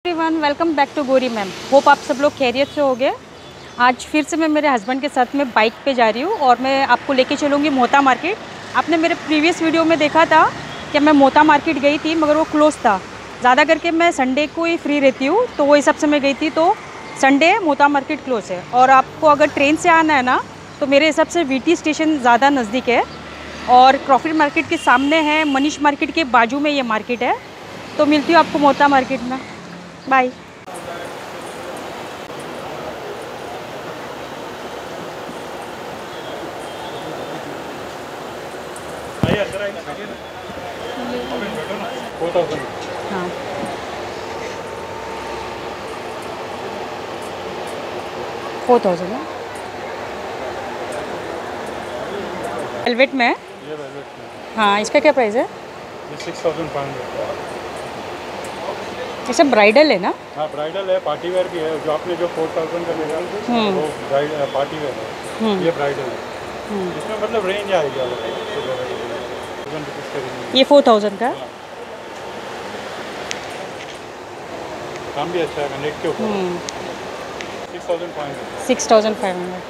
Everyone, welcome back to Gauri ma'am. होप आप सब लोग खैरियत से होंगे। आज फिर से मैं मेरे हस्बैंड के साथ में बाइक पे जा रही हूँ और मैं आपको लेके चलूँगी मोता मार्केट। आपने मेरे प्रीवियस वीडियो में देखा था कि मैं मोता मार्केट गई थी, मगर वो क्लोज़ था। ज़्यादा करके मैं संडे को ही फ्री रहती हूँ, तो वो हिसाब से मैं गई थी। तो संडे मोता मार्केट क्लोज़ है और आपको अगर ट्रेन से आना है ना, तो मेरे हिसाब से वीटी स्टेशन ज़्यादा नज़दीक है और क्रॉफर्ड मार्केट के सामने है, मनीष मार्केट के बाजू में ये मार्केट है। तो मिलती हूँ आपको मोता मार्केट में। बाय। हाँ, 4000 है। वेलवेट में है? ये वेलवेट में। हाँ, इसका क्या प्राइस है? ये 6500। ये सब ब्राइडल है ना? हाँ, ब्राइडल है, पार्टी वेयर भी है। जो आपने जो 4000 का लेगा वो पार्टी वेयर है, ये ब्राइडल है। इसमें मतलब रेंज आएगी ये 4000 का? काम भी अच्छा है, नेट के ऊपर। 6500। 6500।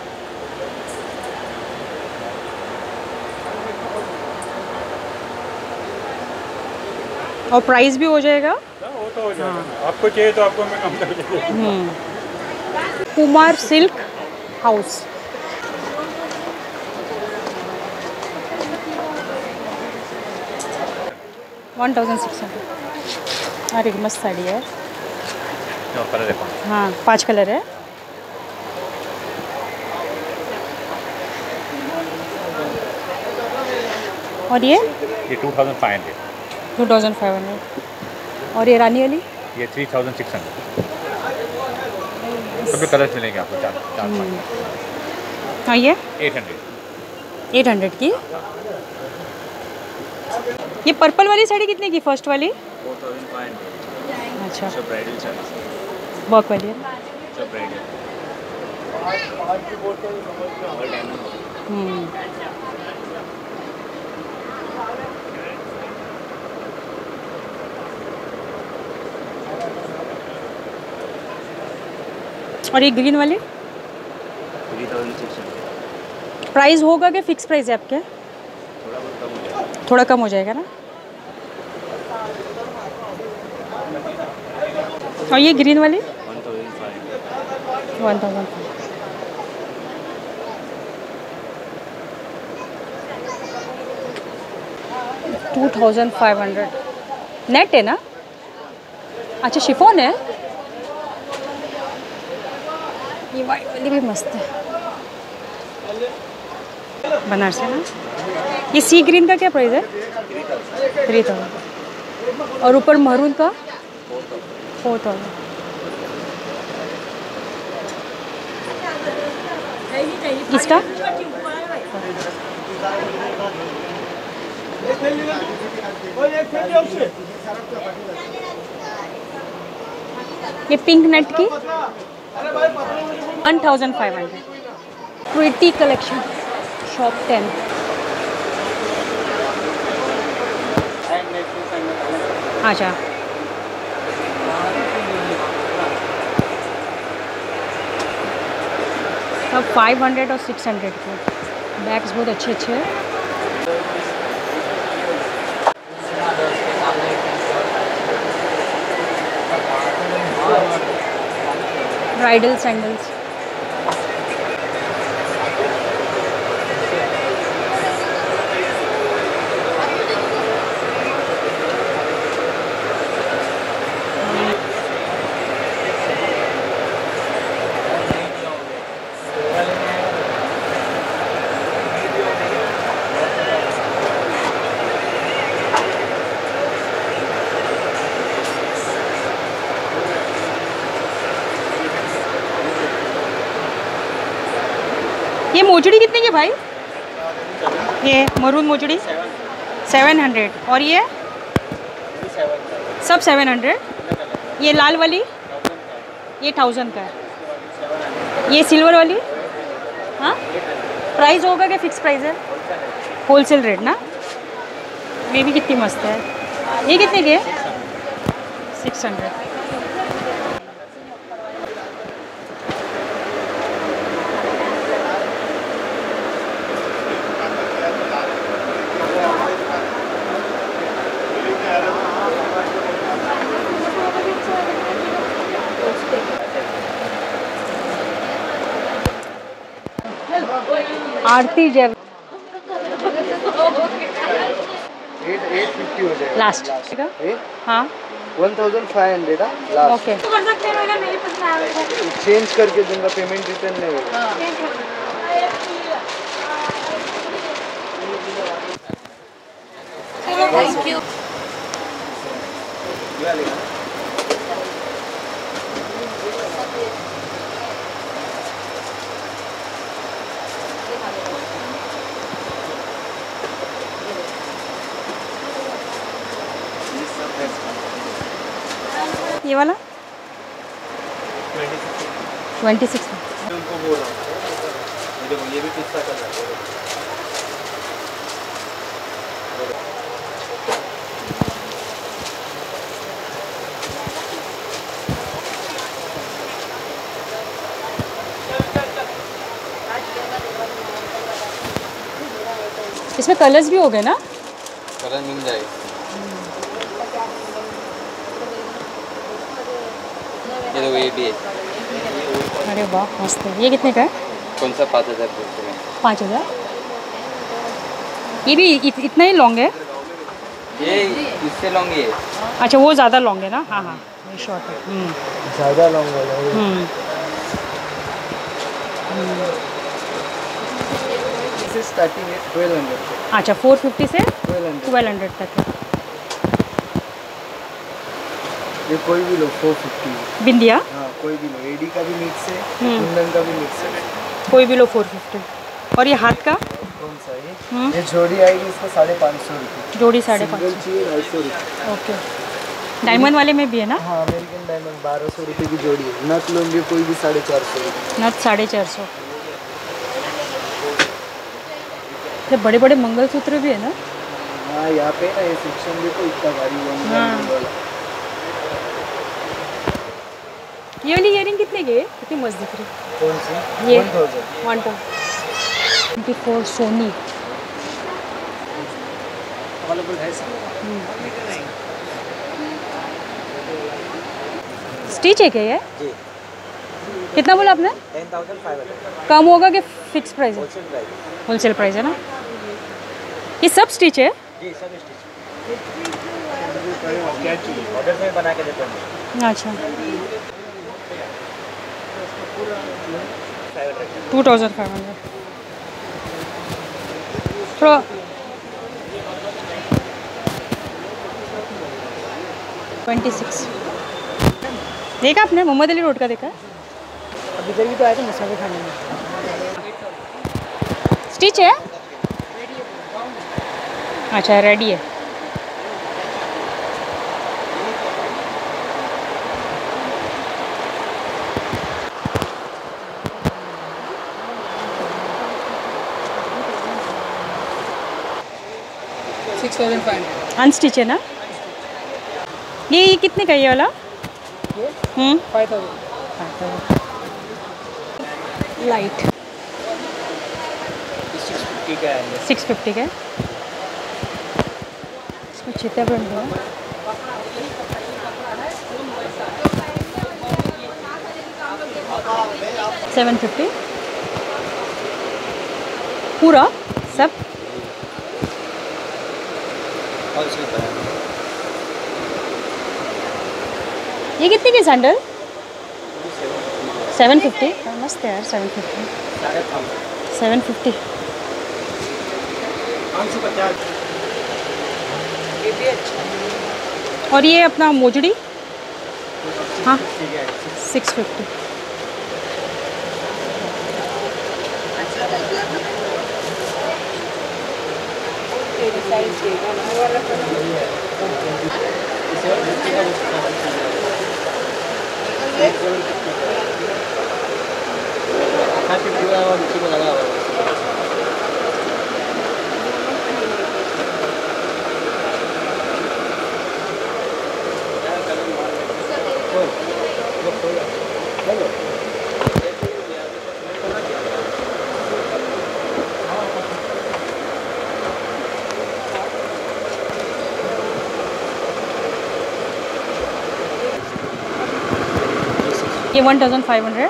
और प्राइस भी हो जाएगा? वो तो हो जाएगा। आपको चाहिए तो आपको मैं कम कर देंगे। Kumar silk house. $1600। अरे मस्त साड़ी है। हाँ, 5 कलर है। और ये 2500। 2500। और ये रानी वाली? ये 3600। सभी कलर्स मिलेंगे आपको, चार हाँ, ये 800। 800 की। ये पर्पल वाली साड़ी कितने की, फर्स्ट वाली? 4500। अच्छा, सब ब्राइडल साड़ी, वर्क वाली है। सब ब्राइडल। और ये ग्रीन वाली 3600। प्राइस होगा कि फिक्स प्राइस है आपके? थोड़ा कम हो जाएगा ना। और ये ग्रीन वाली 1500। 2500 नेट है ना? अच्छा, शिफॉन है। ये वाइट वाली भी मस्त है, बनारसी है ना। ये सी ग्रीन का क्या प्राइस है? 3000। और ऊपर मरून का 4000। इसका ये पिंक नेट की 1500। Pretty collection, shop 10। अच्छा, सब 500 और 600 के बैग्स बहुत अच्छे अच्छे हैं। Bridal sandals. ये मोजड़ी कितने की भाई? ये मरून मोजड़ी 700। और ये सब 700। ये लाल वाली ये 1000 का है। ये सिल्वर वाली, हाँ, प्राइस होगा क्या फिक्स प्राइस है? होलसेल रेट ना। ये भी कितनी मस्त है। ये कितने के? 600। आरती जय 850 हो जाएगा लास्ट। हाँ 1500 लास्ट। ओके। चेंज करके दूंगा, पेमेंट रिटर्न नहीं होगा। Thank you. ये वाला 26 उनको बोला देखो ये भी पिस्ता कलर है। इसमें कलर्स भी हो गए ना? कलर मिल जाएगा। ये देखो ये भी है। अरे वाह मस्त है। ये कितने का है? कौन सा 5000 बोलते हैं? 5000। ये भी इतना ही लॉन्ग है? ये इससे लॉन्ग है। अच्छा वो ज़्यादा लॉन्ग है ना? हाँ हाँ ये शॉर्ट है। ज़्यादा लॉन्ग वाला है। इससे स्टार्टिंग है 1200 से। अच्छा 450 से 1200। 1200 तक है। ये कोई भी लो 450। बिंदिया? हाँ कोई भी लो, एडी का भी मिक्स है, कुंदन का भी मिक्स है। कोई भी लो 450। और ये हाथ का? कौन सा है? ये जोड़ी आएगी इसका 550 रुपये। जोड़ी सिंगल 550। चाहिए 250 रुपये। ओके। डायमंड वाले में भी है ना? हाँ अमेरिकन डायमंड 1200 रुपये की जोड़ी है। नथ लोगे कोई भी 450 रुपये। नथ 450। ये बड़े बड़े मंगलसूत्र भी है ना? हाँ यहाँ पे ना ये सेक्शन देखो इतना भारी वाला। ये वाली इयरिंग कितने की है? कितनी मस्त दिख रही है। कौन सी? ये 1000। 24 सोनी। अवेलेबल है सर। स्टिच है क्या ये? जी। कितना बोला आपने? 10,500। कम होगा कि फिक्स प्राइस है? Wholesale price. होलसेल प्राइस है ना? ये सब स्टिच है? जी सब स्टिच। क्या चाहिए ऑर्डर में बना के देते हैं। अच्छा 2500। थोड़ा 26। देखा आपने मोहम्मद अली रोड का देखा? अब इधर भी तो आया था मुसाफिर खाने में। स्टिच है? अच्छा रेडी है। अनस्टिच है ना? ये कितने का है ये वाला? 5000। लाइट 650 का है। 650 का है। इसमें चित्ता प्रिंट है। $750 पूरा सब। ये कितने की सैंडल? 750। मस्त है यार 750। 750। और ये अपना मोजड़ी? हाँ 650। ये 1500।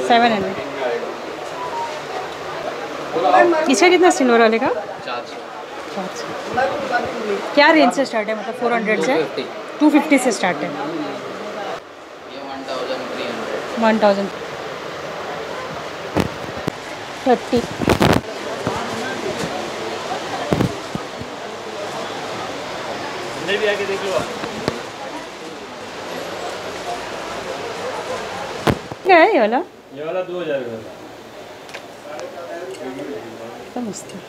700। इसका कितना सिल्वर वाले का? 400। क्या रेंज से स्टार्ट है, मतलब 400 से 250 से स्टार्ट है? ये 1300। 1030। भी आके देख लो आप। क्या है ये वाला? ये वाला 2000 का है। तो मस्त है।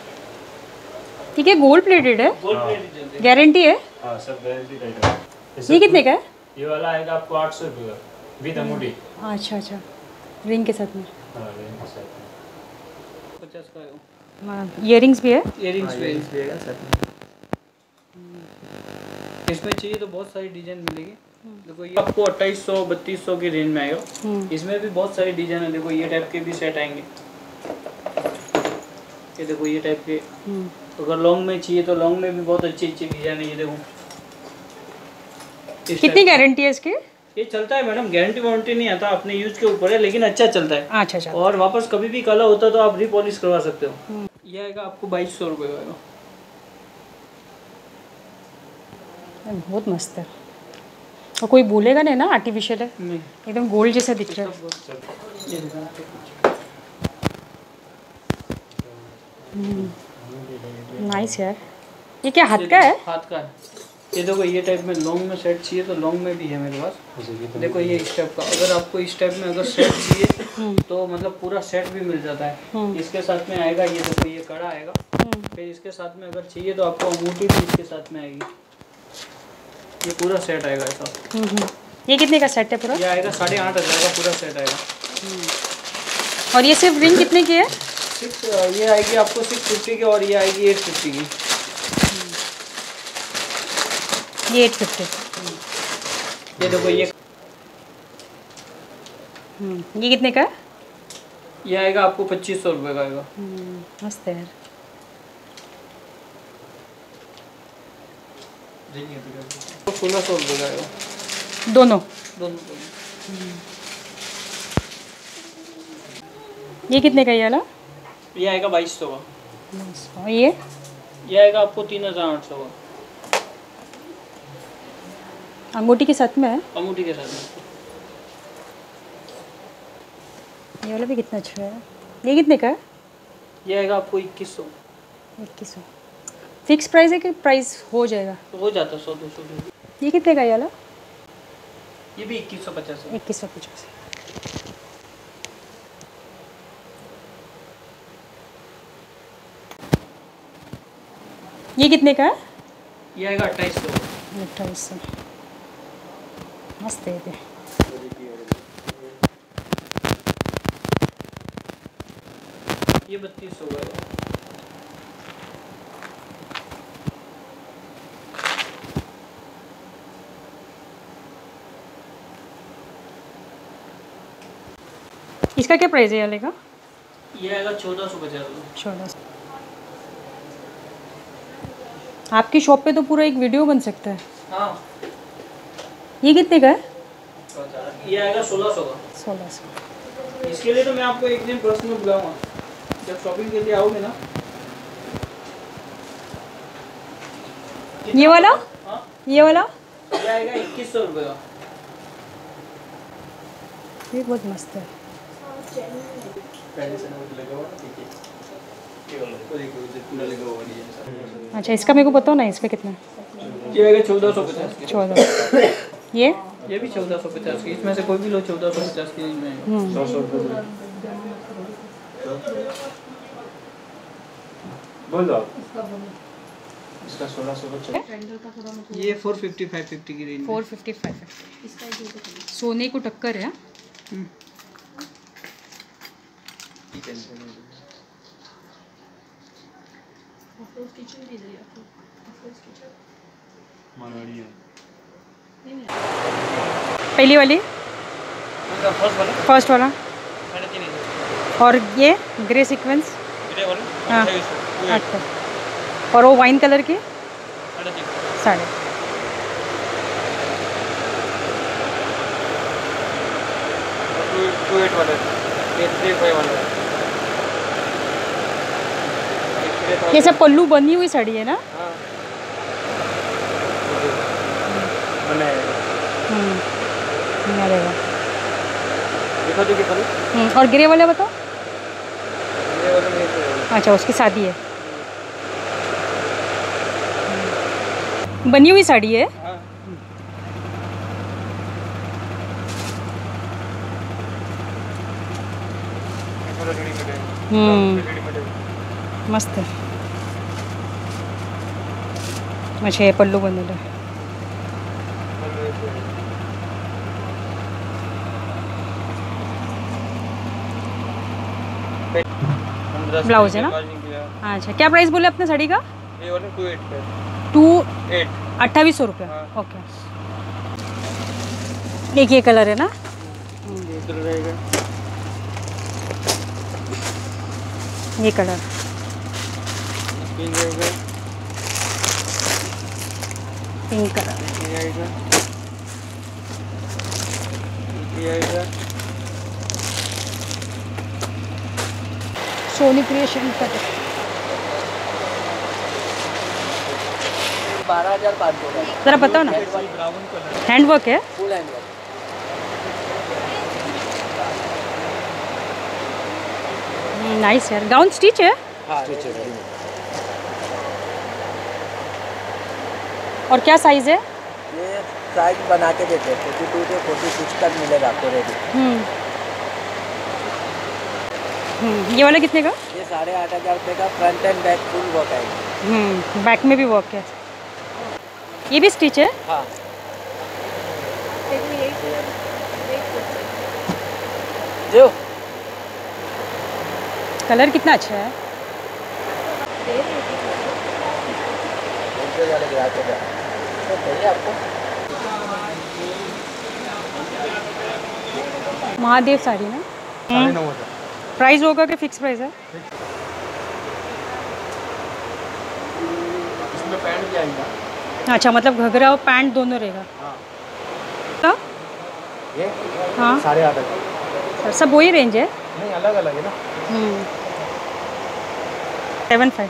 ठीक है, गोल्ड प्लेटेड है, गोल्ड प्लेटेड गारंटी है। हाँ, सब गारंटी टाइप है। ये कितने का है? ये वाला आएगा आपको 800 रुपये का विद अंगूठी। अच्छा अच्छा, रिंग के साथ में। हाँ, रिंग के साथ में। 50 का है। हाँ, इयरिंग्स भी है। इयरिंग्स भी है साथ में। इसमें चाहिए तो बहुत सारी डिजाइन मिलेगी। देखो ये आपको 2800 3200 की रेंज में आएगा। इसमें भी बहुत सारी डिजाइन है। देखो ये टाइप के भी सेट आएंगे। ये देखो ये टाइप के। अगर लॉन्ग में चाहिए तो लॉन्ग में भी बहुत अच्छी अच्छी डिजाइन है। ये देखो कितनी गारंटी है इसकी? ये चलता है मैडम, गारंटी वारंटी नहीं आता, अपने यूज के ऊपर है, लेकिन अच्छा चलता है। अच्छा अच्छा। और वापस कभी भी काला होता है तो आप रिपॉलिश करवा सकते हो। ये आएगा आपको 2200 रुपये का आएगा। बहुत मस्त है, और कोई बोलेगा नहीं ना आर्टिफिशियल है, नहीं, एकदम गोल्ड जैसा दिख रहा है। ये देखो नाइस यार। ये क्या हाथ का है? हाथ का है। ये देखो ये टाइप में लॉन्ग में सेट चाहिए तो लॉन्ग में भी है मेरे पास। देखो ये इस टाइप का, अगर आपको इस टाइप में अगर सेट चाहिए तो मतलब पूरा सेट भी मिल जाता है। इसके साथ में आएगा, ये देखो ये कड़ा आएगा। फिर इसके साथ में अगर चाहिए तो आपको अंगूठी भी इसके साथ में आएगी। ये पूरा सेट आएगा ऐसा। ये कितने का सेट है पूरा? ये आएगा 8500 का पूरा सेट आएगा। और ये सिर्फ रिंग कितने की है? ये आएगी आपको 650 की, और ये आएगी 850 की। ये 850। ये देखो ये कितने का है? ये आएगा आपको 2500 रुपये का आएगा। मस्त है यार। 1600 रुपये का आएगा दोनों? दोनों। ये कितने का है ये वाला? ये आएगा 2200 का। और ये आएगा आपको 3800 का। अंगूठी के साथ में है? अंगूठी के साथ में। ये वाला भी कितना अच्छा है। ये कितने का है? ये आएगा आपको 2100। 2100। फिक्स प्राइस है कि प्राइस हो जाएगा? तो हो जाता है 100-200। ये कितने का है ये वाला? ये भी 2150 है। 2150। ये कितने का है? ये आएगा 2800। 2800। मस्त है ये। ये 3200 का है। इसका क्या प्राइस है ये वाले का? ये आएगा 1450 का। 1400। आपकी शॉप पे तो पूरा एक वीडियो बन सकता है। हाँ। ये कितने का है? ये आएगा 1600 का। 1600। इसके लिए तो मैं आपको एक दिन पर्सनल बुलाऊंगा, जब शॉपिंग के लिए आओगे ना। ये वाला? हाँ, ये वाला? ये आएगा 2100 रुपये का। ये बहुत मस्त है। अच्छा, इसका मेरे को बताओ ना, इसका कितना है? ये आएगा 1450 की। 1400। ये भी 1450 की। इसमें से कोई भी लो 1450 की रेंज में आएगा। 100 बोल दो इसका 1600 का। ये 450-550 की रेंज में। 455 है। सोने को टक्कर है। पहली वाली? फर्स्ट वाला। और ये ग्रे सीक्वेंस? हाँ। अच्छा, और वो वाइन कलर की? 3.5। 28 वाला है, ये 35 वाला है। ये सब पल्लू बनी हुई साड़ी है ना? हाँ बनाया अरे देखो देखिए पहले और ग्रे वाला बताओ। ये वाला नहीं है। अच्छा उसकी शादी है, बनी हुई साड़ी है। हाँ मस्त है। अच्छा हे पल्लू बनवलं आहे। ब्लाउज है ना? अच्छा क्या प्राइस बोले अपने साड़ी का? ये वाला 28 पे 2800 रुपये। हाँ। ओके। एक ये कलर है ना? इधर रहेगा। ये कलर पिंक रहेगा, पिंक कलर। ये आएगा, ये आएगा। सोनी क्रिएशन का 12,500 का ज़रा बताओ ना। हैंडवर्क है? Full handwork. नाइस यार। गाउन स्टिच है? हाँ और क्या साइज़ है? ये साइज बना के देते हैं 42 से 46 तक मिलेगा आपको रेडी। ये वाला कितने का? ये 8,500 रुपये का front end back full work आएगा। बैक में भी वर्क है। ये भी स्टिच है? हाँ जो कलर कितना अच्छा है। आपको महादेव साड़ी ना? 9,500। प्राइस होगा कि फिक्स प्राइस है? इसमें पैंट भी आएगा। अच्छा मतलब घघरा और पैंट दोनों रहेगा। हाँ ये हाँ 8,500 सब वही रेंज है। नहीं अलग अलग है ना। 7,500।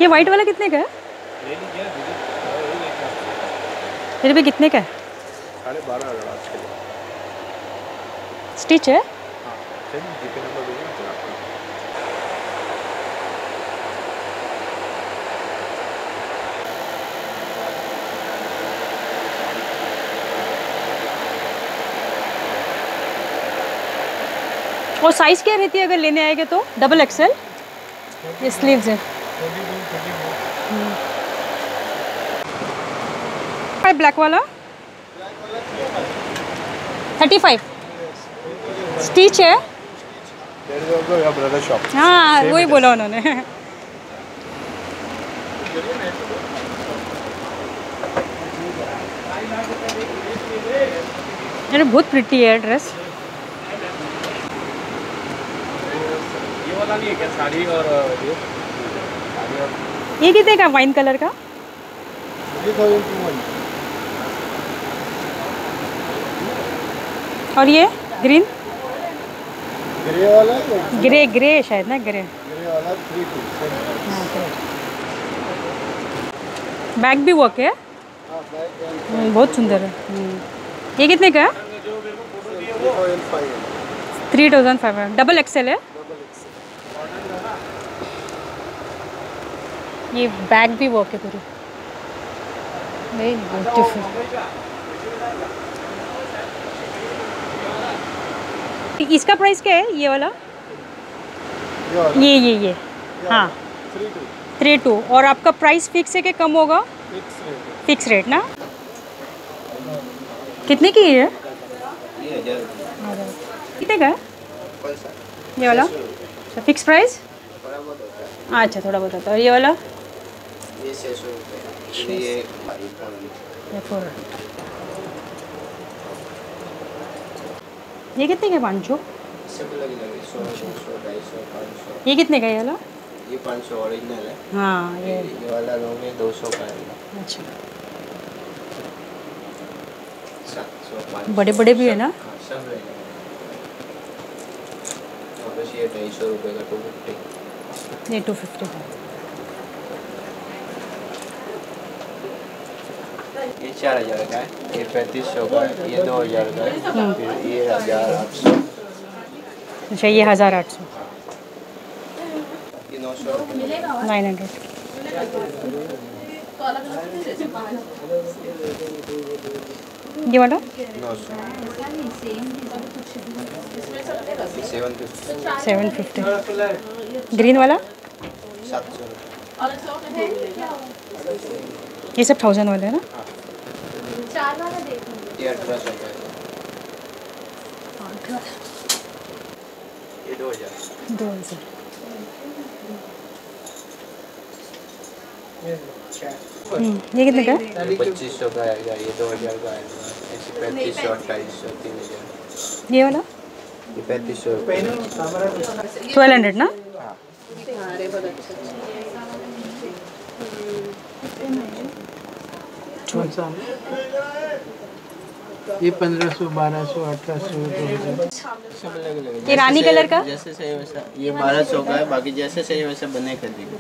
ये वाइट वाला कितने का है? फिर भी कितने का है? 12,500 आज के लिए। स्टिच है? चलिए जीपे नंबर भेजिए ना, फिर आपको। और साइज़ क्या रहती है अगर लेने आएंगे तो? Double XL? ये स्लीव्स है। ब्लैक वाला 35 स्टिच है? Brother shop. हाँ वही बोला उन्होंने। अरे बहुत प्रिटी है ड्रेस। ये वाला नहीं है क्या साड़ी और ये कितने का वाइन कलर का? और ये ग्रीन ग्रे वाला ग्रे ग्रे शायद ना ग्रे। वाला 3,200। बैग भी वर्क है। बहुत सुंदर है। ये कितने का है? 3,500। डबल एक्सेल है। ये बैग भी वर्क है पूरी। Very beautiful. इसका प्राइस क्या है ये वाला? ये हाँ 3,200। और आपका प्राइस फिक्स है कि कम होगा? फिक्स रेट ना? कितने की है? कितने का है ये वाला? अच्छा फिक्स प्राइस? अच्छा थोड़ा बहुत होता है। और ये वाला? ये 600 रुपये। ये 400। ये कितने का? 500। सब लगे 100, 200, 250, 500। ये कितने का ये वाला? ये 500 ओरिजिनल है। हाँ ये वाला लोगे 200 का है। अच्छा 700 500 बड़े बड़े भी है ना? हाँ, सब रहेगा। और बस ये 250 रुपये का 250। ये 250 का। ये 4000 का है, ये 3500 का है, ये 2000 का है, फिर ये 1800। अच्छा ये 1800। ये 900 रुपये। 900। ये वाला 900। 750। 750। ग्रीन वाला 700 रुपये। ये सब 1000 वाले हैं ना? ये 1800 का है। ये 2000। 2000। ये कितने का है? 2500 का आएगा, ये 2000 का आएगा, ऐसे 3500 2800 3000। ये वाला ये 3500 रुपये। 1200 ना? ये 1500 1200 1800 सब अलग अलग। ये रानी कलर का? जैसे सही वैसा। ये 1200 का है, बाकी जैसे सही वैसा बने कर देंगे।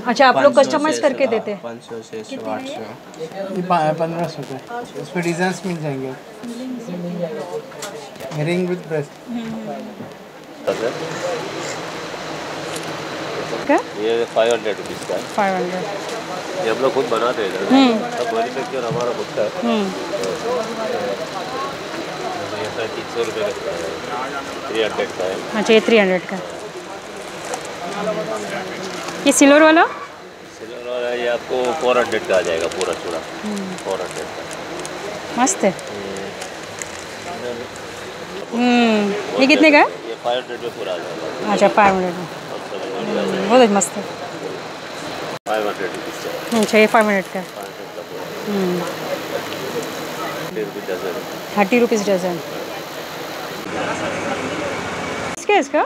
अच्छा आप लोग कस्टमाइज करके देते हैं? 500 600 800। ये 1500 का है। इसमें डिजाइन मिल जाएंगे। Ring with breast. क्या? ये 500 रुपीज़ का है। 500। ये हम लोग खुद बनाते हैं, सब मैन्युफैक्चर हमारा खुद का है। ये 300 रुपये का 300 का है। अच्छा ये 300 का। ये सिल्वर वाला? सिल्वर वाला ये आपको 400 का आ जाएगा पूरा चूड़ा। 400 का मस्त है। ये कितने का है? ये 500 में पूरा आ जाएगा। अच्छा 500 में। बहुत मस्त है। 500 रुपीज़ का। अच्छा ये 500 का। 500 का पूरा 30 रुपये डजन। 30 rupees dozen. क्या है इसका?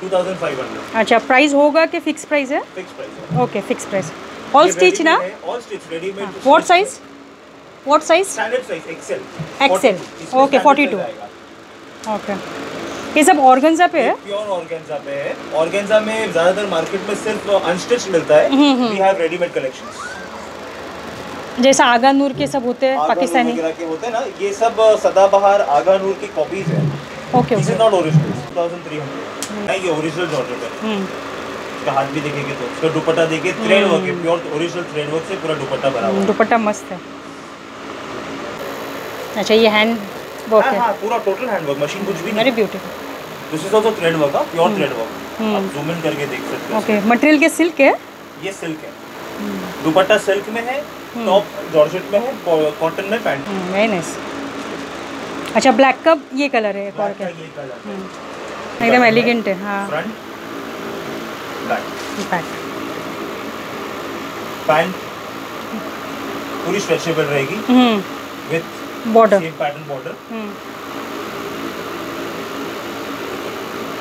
2500। अच्छा प्राइस होगा कि फिक्स प्राइस है? फिक्स प्राइस है। Okay fix price. All stitch ना? All stitch readymade. What size? What size? Standard size XL. XL. Okay 42। Okay ये सब ऑर्गेन्जा पे है? प्योर ऑर्गेन्जा पे है। ऑर्गेन्जा में ज्यादातर मार्केट में सिर्फ अनस्टिच मिलता है। We have readymade collections. जैसा आगा नूर के सब होते हैं पाकिस्तानी वगैरह के होते हैं ना, ये सब सदाबहार आगा नूर की कॉपीज है। Okay this is not original. 2300 नहीं, ये ओरिजिनल जॉर्जेट है। इसका हाथ भी देखेंगे तो इसका दुपट्टा देखिए, थ्रेड वर्क है, प्योर ओरिजिनल थ्रेड वर्क से पूरा दुपट्टा बना हुआ है। दुपट्टा मस्त है। अच्छा ये हैंड वर्क है? हाँ पूरा टोटल हैंड वर्क, मशीन कुछ भी नहीं। Very beautiful. This is also thread work, pure thread work. आप जूम इन करके देख सकते हो। ओके मटेरियल के सिल्क है? ये सिल्क है। दुपट्टा सिल्क में है, टॉप जॉर्जेट में है, कॉटन में पैंट। Very nice. अच्छा ब्लैक का ये कलर है एक और क्या? ये कलर है। एकदम एलिगेंट है। हाँ फ्रंट बैक बैक। पैंट पूरी स्ट्रेचेबल रहेगी with border. Same pattern border.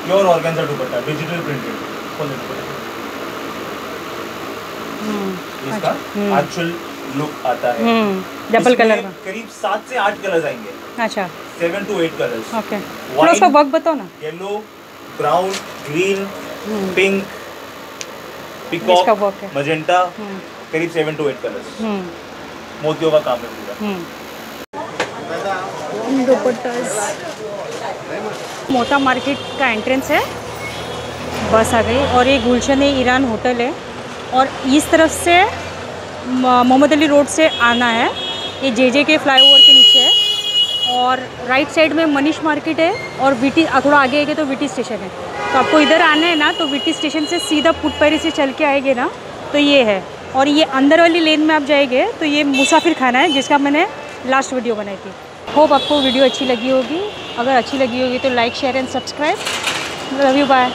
Pure organza dupatta, digital printed. इसका एक्चुअल लुक आता है। डबल कलर का करीब 7 से 8 कलर्स आएंगे। अच्छा 7 to 8 कलर्स। ओके थोड़ा उसका वर्क बताओ ना। येलो, ब्राउन, ग्रीन, पिंक, इसका पिकॉक, वर्क है। मजेंटा, करीब 7 to 8 कलर्स। मोतियों का काम है पूरा। दुपट्टास मोटा मार्केट का एंट्रेंस है। बस आ गई और ये गुलशन ईरान होटल है और इस तरफ से मोहम्मद अली रोड से आना है। ये जे के फ्लाईओवर के नीचे है और राइट साइड में मनीष मार्केट है और वीटी थोड़ा आगे आएंगे तो वीटी स्टेशन है। तो आपको इधर आना है ना तो वीटी स्टेशन से सीधा पुटपैरी से चल के आएंगे ना तो ये है। और ये अंदर वाली लेन में आप जाएंगे तो ये मुसाफिर खाना है जिसका मैंने लास्ट वीडियो बनाई थी। होप आपको वीडियो अच्छी लगी होगी। अगर अच्छी लगी होगी तो like share and subscribe. Love you bye.